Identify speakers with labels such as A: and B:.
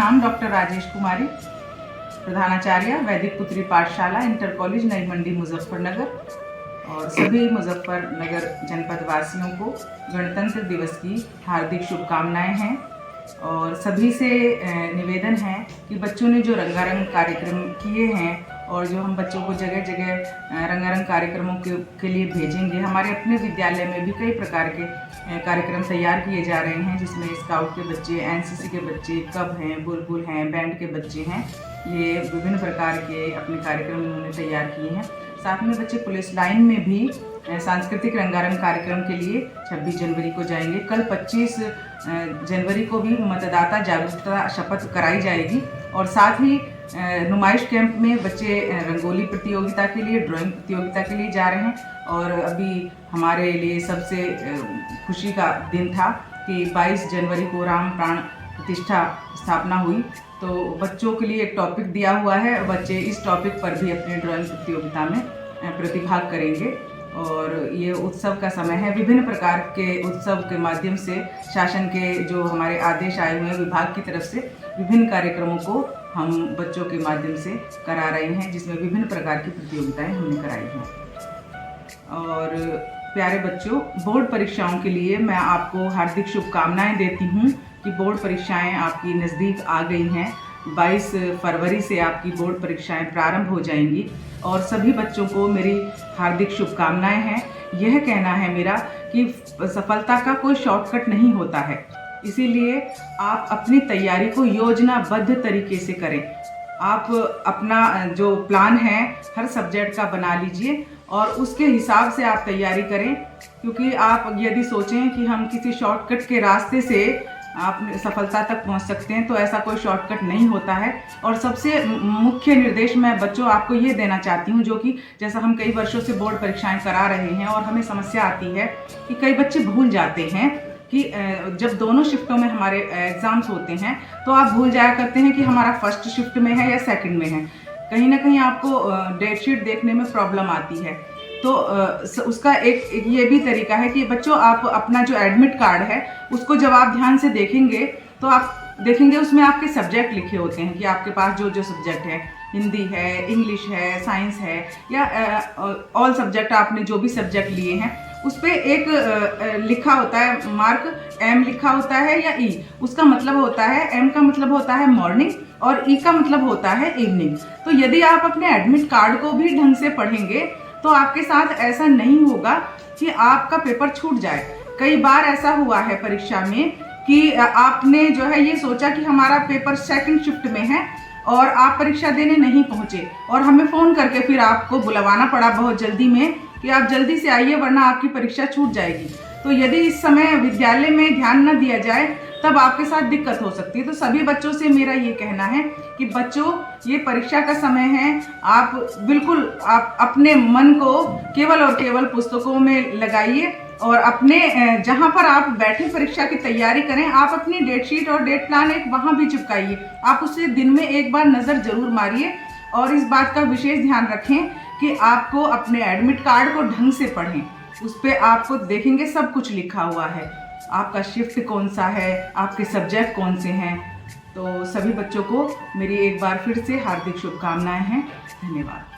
A: नाम डॉक्टर राजेश कुमारी, प्रधानाचार्य वैदिक पुत्री पाठशाला इंटर कॉलेज नई मंडी मुजफ्फरनगर, और सभी मुजफ्फरनगर जनपद वासियों को गणतंत्र दिवस की हार्दिक शुभकामनाएं हैं। और सभी से निवेदन है कि बच्चों ने जो रंगारंग कार्यक्रम किए हैं और जो हम बच्चों को जगह जगह रंगारंग कार्यक्रमों के लिए भेजेंगे, हमारे अपने विद्यालय में भी कई प्रकार के कार्यक्रम तैयार किए जा रहे हैं, जिसमें स्काउट के बच्चे, एनसीसी के बच्चे, कब हैं, बुलबुल हैं, बैंड के बच्चे हैं। ये विभिन्न प्रकार के अपने कार्यक्रम उन्होंने तैयार किए हैं। साथ में बच्चे पुलिस लाइन में भी सांस्कृतिक रंगारंग कार्यक्रम के लिए 26 जनवरी को जाएंगे। कल 25 जनवरी को भी मतदाता जागरूकता शपथ कराई जाएगी, और साथ ही नुमाइश कैंप में बच्चे रंगोली प्रतियोगिता के लिए, ड्राइंग प्रतियोगिता के लिए जा रहे हैं। और अभी हमारे लिए सबसे खुशी का दिन था कि 22 जनवरी को राम प्राण प्रतिष्ठा स्थापना हुई, तो बच्चों के लिए एक टॉपिक दिया हुआ है, बच्चे इस टॉपिक पर भी अपनी ड्राइंग प्रतियोगिता में प्रतिभाग करेंगे। और ये उत्सव का समय है। विभिन्न प्रकार के उत्सव के माध्यम से शासन के जो हमारे आदेश आए हुए हैं विभाग की तरफ से, विभिन्न कार्यक्रमों को हम बच्चों के माध्यम से करा रहे हैं, जिसमें विभिन्न प्रकार की प्रतियोगिताएं हमने कराई हैं। और प्यारे बच्चों, बोर्ड परीक्षाओं के लिए मैं आपको हार्दिक शुभकामनाएं देती हूं कि बोर्ड परीक्षाएं आपकी नज़दीक आ गई हैं। 22 फरवरी से आपकी बोर्ड परीक्षाएं प्रारंभ हो जाएंगी, और सभी बच्चों को मेरी हार्दिक शुभकामनाएं हैं। यह कहना है मेरा कि सफलता का कोई शॉर्टकट नहीं होता है, इसीलिए आप अपनी तैयारी को योजनाबद्ध तरीके से करें। आप अपना जो प्लान है हर सब्जेक्ट का बना लीजिए और उसके हिसाब से आप तैयारी करें, क्योंकि आप यदि सोचें कि हम किसी शॉर्टकट के रास्ते से आप सफलता तक पहुंच सकते हैं, तो ऐसा कोई शॉर्टकट नहीं होता है। और सबसे मुख्य निर्देश मैं बच्चों आपको ये देना चाहती हूँ, जो कि जैसा हम कई वर्षों से बोर्ड परीक्षाएं करा रहे हैं और हमें समस्या आती है कि कई बच्चे भूल जाते हैं कि जब दोनों शिफ्टों में हमारे एग्ज़ाम्स होते हैं, तो आप भूल जाया करते हैं कि हमारा फर्स्ट शिफ्ट में है या सेकंड में है। कहीं ना कहीं आपको डेट शीट देखने में प्रॉब्लम आती है। तो उसका एक ये भी तरीका है कि बच्चों आप अपना जो एडमिट कार्ड है उसको जब आप ध्यान से देखेंगे, तो आप देखेंगे उसमें आपके सब्जेक्ट लिखे होते हैं कि आपके पास जो जो सब्जेक्ट है, हिंदी है, इंग्लिश है, साइंस है, या ऑल सब्जेक्ट आपने जो भी सब्जेक्ट लिए हैं, उस पर एक लिखा होता है मार्क, एम लिखा होता है या ई। उसका मतलब होता है, एम का मतलब होता है मॉर्निंग और ई का मतलब होता है इवनिंग। तो यदि आप अपने एडमिट कार्ड को भी ढंग से पढ़ेंगे तो आपके साथ ऐसा नहीं होगा कि आपका पेपर छूट जाए। कई बार ऐसा हुआ है परीक्षा में कि आपने जो है ये सोचा कि हमारा पेपर सेकंड शिफ्ट में है और आप परीक्षा देने नहीं पहुंचे, और हमें फ़ोन करके फिर आपको बुलवाना पड़ा बहुत जल्दी में कि आप जल्दी से आइए वरना आपकी परीक्षा छूट जाएगी। तो यदि इस समय विद्यालय में ध्यान न दिया जाए तब आपके साथ दिक्कत हो सकती है। तो सभी बच्चों से मेरा ये कहना है कि बच्चों, ये परीक्षा का समय है, आप बिल्कुल आप अपने मन को केवल और केवल पुस्तकों में लगाइए, और अपने जहाँ पर आप बैठे परीक्षा की तैयारी करें, आप अपनी डेट शीट और डेट प्लान एक वहाँ भी चिपकाइए। आप उससे दिन में एक बार नज़र जरूर मारिए, और इस बात का विशेष ध्यान रखें कि आपको अपने एडमिट कार्ड को ढंग से पढ़ें। उस पर आपको देखेंगे सब कुछ लिखा हुआ है, आपका शिफ्ट कौन सा है, आपके सब्जेक्ट कौन से हैं। तो सभी बच्चों को मेरी एक बार फिर से हार्दिक शुभकामनाएं हैं। धन्यवाद।